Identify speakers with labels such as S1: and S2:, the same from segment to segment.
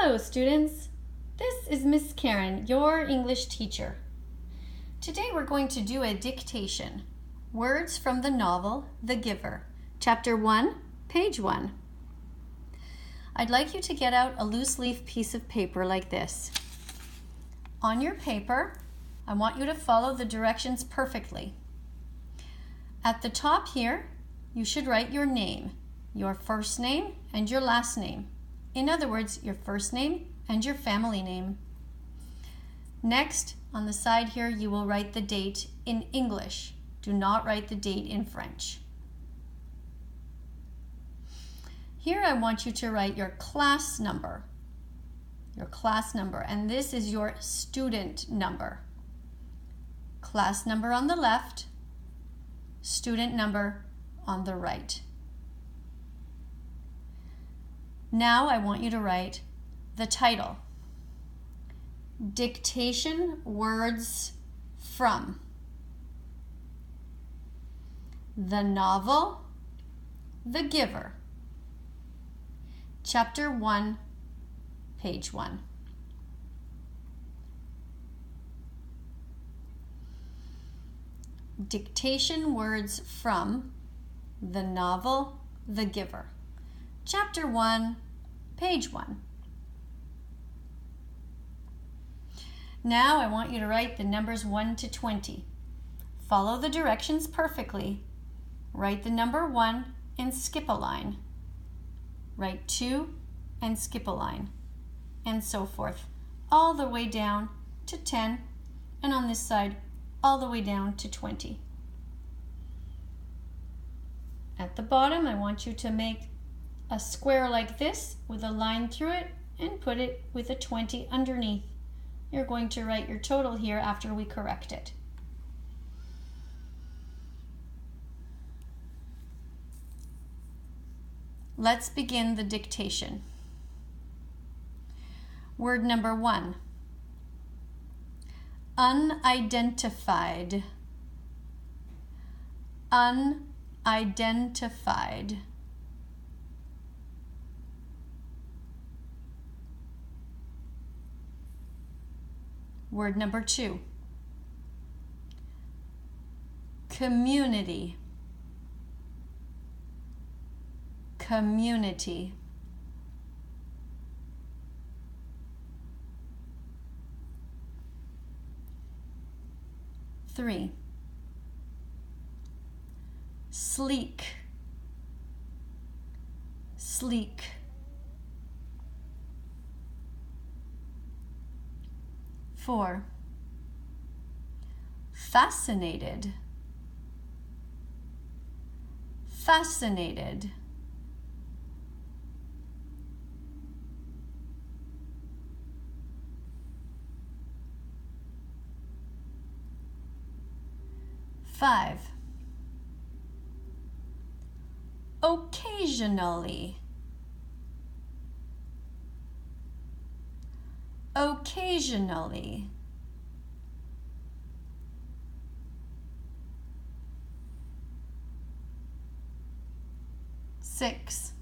S1: Hello students, this is Miss Karen, your English teacher. Today we're going to do a dictation, words from the novel The Giver, Chapter 1, Page 1. I'd like you to get out a loose leaf piece of paper like this. On your paper, I want you to follow the directions perfectly. At the top here, you should write your name, your first name and your last name. In other words, your first name and your family name. Next, on the side here, you will write the date in English. Do not write the date in French. Here I want you to write your class number. And this is your student number. Class number on the left, student number on the right. Now I want you to write the title. Dictation words from the novel The Giver, Chapter 1, Page 1. Dictation words from the novel The Giver, Chapter 1, Page 1. Now I want you to write the numbers 1 to 20. Follow the directions perfectly. Write the number 1 and skip a line. Write 2 and skip a line, and so forth, all the way down to 10, and on this side, all the way down to 20. At the bottom, I want you to make a square like this with a line through it and put it with a 20 underneath. You're going to write your total here after we correct it. Let's begin the dictation. Word number 1. Unidentified. Unidentified. Word number 2. Community. Community. Three. Sleek. Sleek. 4. Fascinated. Fascinated. 5. Occasionally. Occasionally. 6.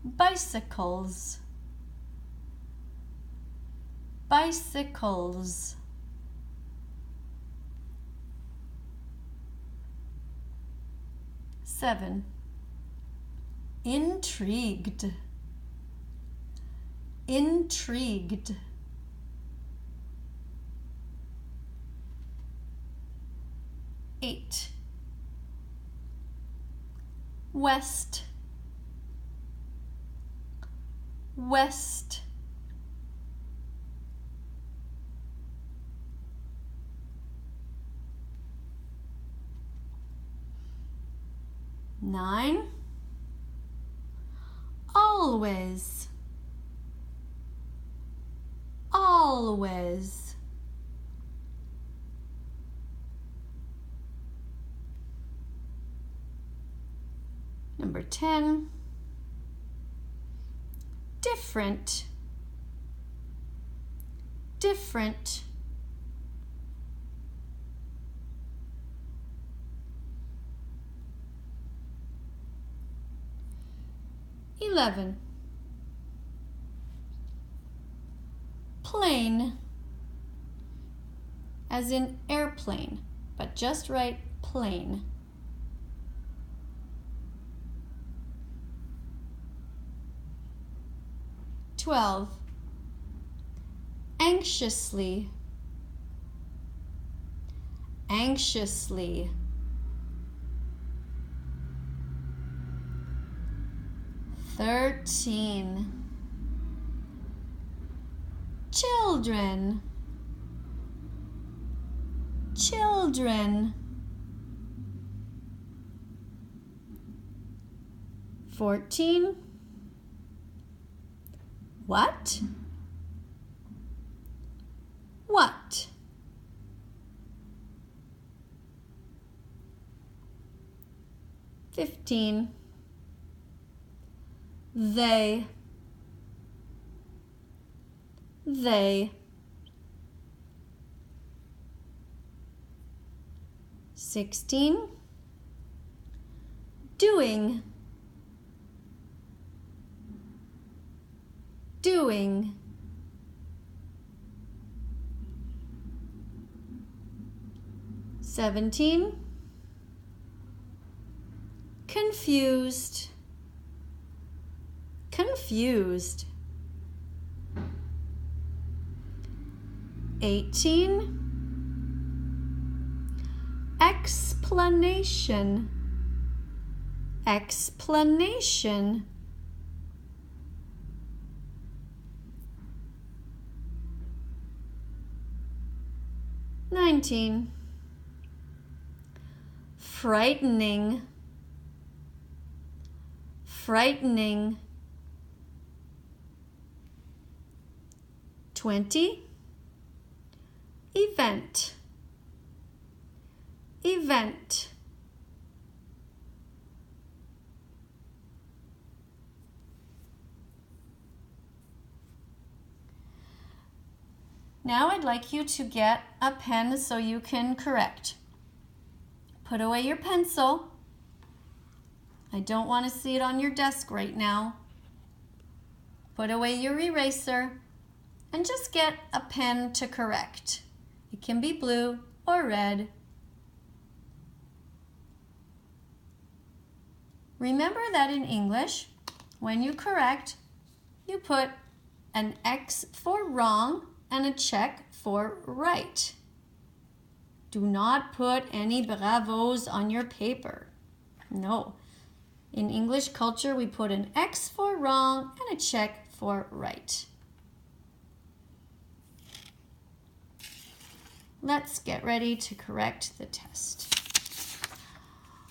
S1: Bicycles. Bicycles. 7. Intrigued. Intrigued. 8. West. West. 9. Always. Always. 10. Different. Different. 11. plane, as in airplane, but just write plane. "12. Anxiously, anxiously. 13. Children, children. 14. What? What? 15. They, they. 16. Doing, doing. 17. Confused, confused. 18. Explanation, explanation. 19. Frightening, frightening. 20. Event, event. 'Now I'd like you to get a pen so you can correct. Put away your pencil. I don't want to see it on your desk right now. Put away your eraser and just get a pen to correct. It can be blue or red. Remember that in English, when you correct, you put an X for wrong and a check for right. Do not put any bravos on your paper. No. In English culture, we put an X for wrong and a check for right. Let's get ready to correct the test.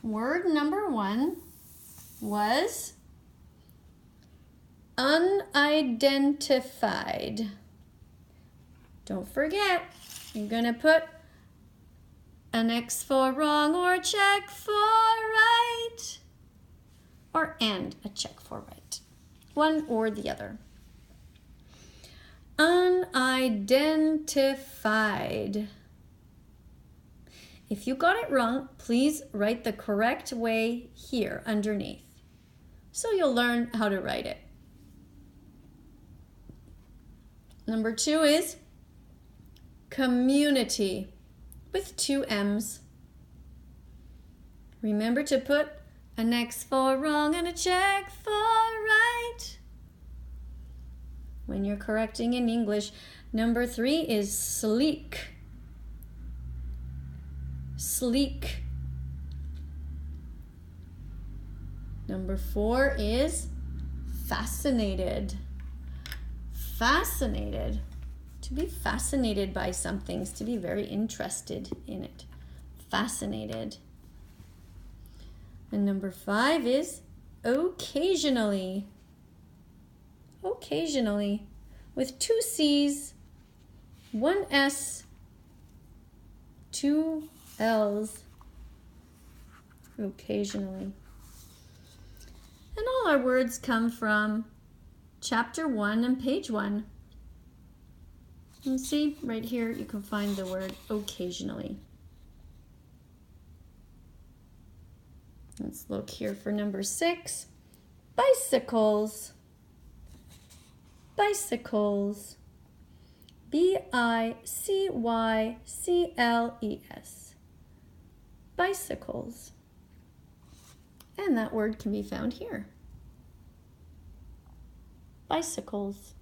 S1: Word number 1 was unidentified. Don't forget, you're going to put an X for wrong or a check for right. Or and a check for right. One or the other. Unidentified. If you got it wrong, please write the correct way here underneath. So you'll learn how to write it. Number 2 is community with 2 M's. Remember to put an X for wrong and a check for right when you're correcting in English. Number 3 is sleek. Sleek. Number 4 is fascinated. Fascinated. To be fascinated by something is to be very interested in it. Fascinated. And number 5 is occasionally. Occasionally. With 2 C's, 1 S, 2 L's. Occasionally. And all our words come from chapter 1 and page 1. And see, right here you can find the word occasionally. Let's look here for number 6. Bicycles. Bicycles. B-I-C-Y-C-L-E-S. Bicycles. And that word can be found here. Bicycles.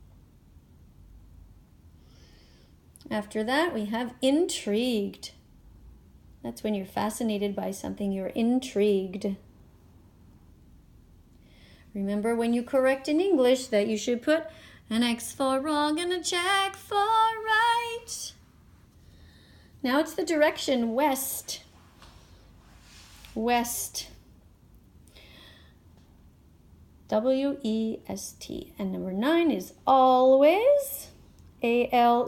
S1: After that, we have intrigued. That's when you're fascinated by something, you're intrigued. Remember when you correct in English that you should put an X for wrong and a check for right. Now it's the direction west. West. W-E-S-T. And number 9 is always. A-L-W-A-Y-S.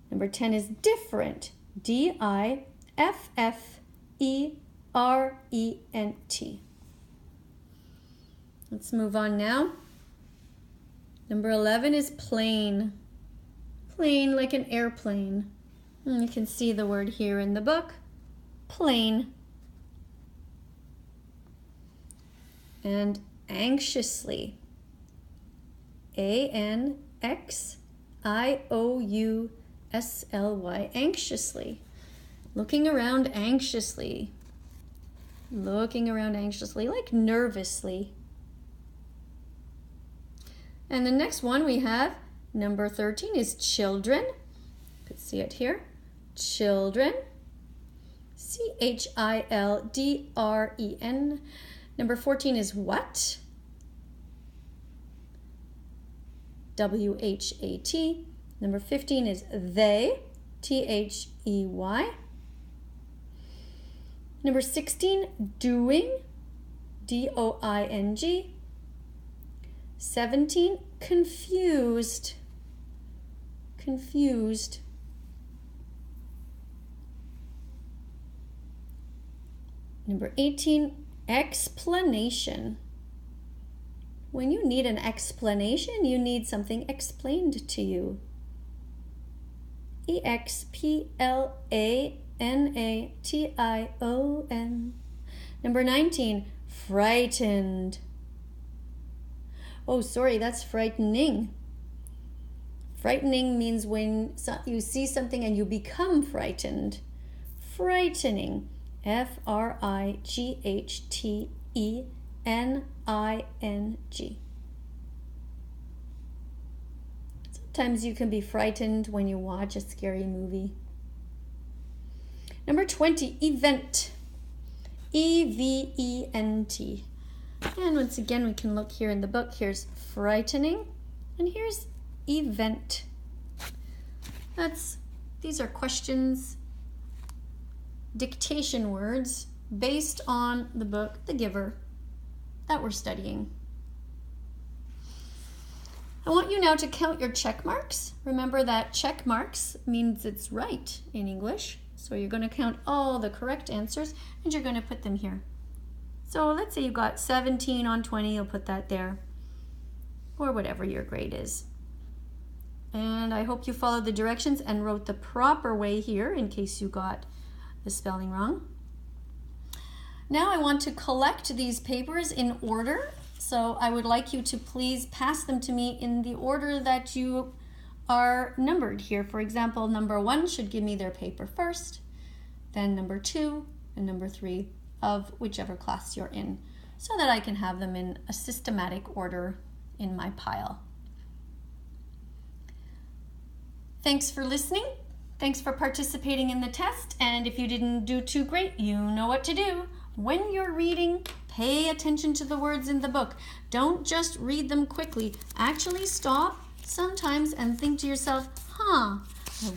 S1: Number 10 is different. D-I-F-F-E-R-E-N-T. Let's move on now. Number 11 is plane. Plane like an airplane. And you can see the word here in the book. Plane. And anxiously. A-N-X-I-O-U-S-L-Y. Anxiously. Looking around anxiously. Looking around anxiously, like nervously. And the next one we have, number 13, is children. You could see it here. Children. C-H-I-L-D-R-E-N. Number 14 is what? W-H-A-T. Number 15 is they. T-H-E-Y. Number 16, doing. D-O-I-N-G. 17, confused. Confused. Number 18, explanation. When you need an explanation, you need something explained to you. E-X-P-L-A-N-A-T-I-O-N. Number 19, frightened. Oh, sorry, that's frightening. Frightening means when you see something and you become frightened. Frightening. F-R-I-G-H-T-E-N-I-N-G. Sometimes you can be frightened when you watch a scary movie. Number 20, event. E-V-E-N-T. And once again, we can look here in the book. Here's frightening, and here's event. These are questions, dictation words based on the book, The Giver, that we're studying. I want you now to count your check marks. Remember that check marks means it's right in English. So you're going to count all the correct answers and you're going to put them here. So let's say you got 17 on 20, you'll put that there, or whatever your grade is. And I hope you followed the directions and wrote the proper way here in case you got the spelling wrong. Now I want to collect these papers in order. So I would like you to please pass them to me in the order that you are numbered here. For example, number 1 should give me their paper first, then number 2 and number 3 of whichever class you're in, so that I can have them in a systematic order in my pile. Thanks for listening. Thanks for participating in the test. And if you didn't do too great, you know what to do. When you're reading, pay attention to the words in the book. Don't just read them quickly. Actually stop sometimes and think to yourself, I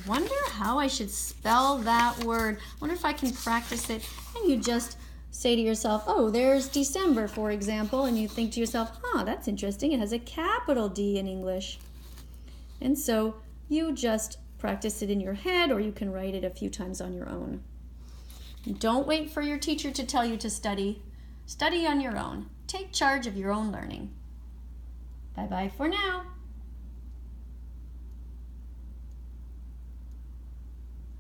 S1: wonder how I should spell that word. I wonder if I can practice it. And you just say to yourself, oh, there's December, for example, and you think to yourself, that's interesting. It has a capital D in English. And so you just practice it in your head, or you can write it a few times on your own. Don't wait for your teacher to tell you to study. Study on your own. Take charge of your own learning. Bye-bye for now.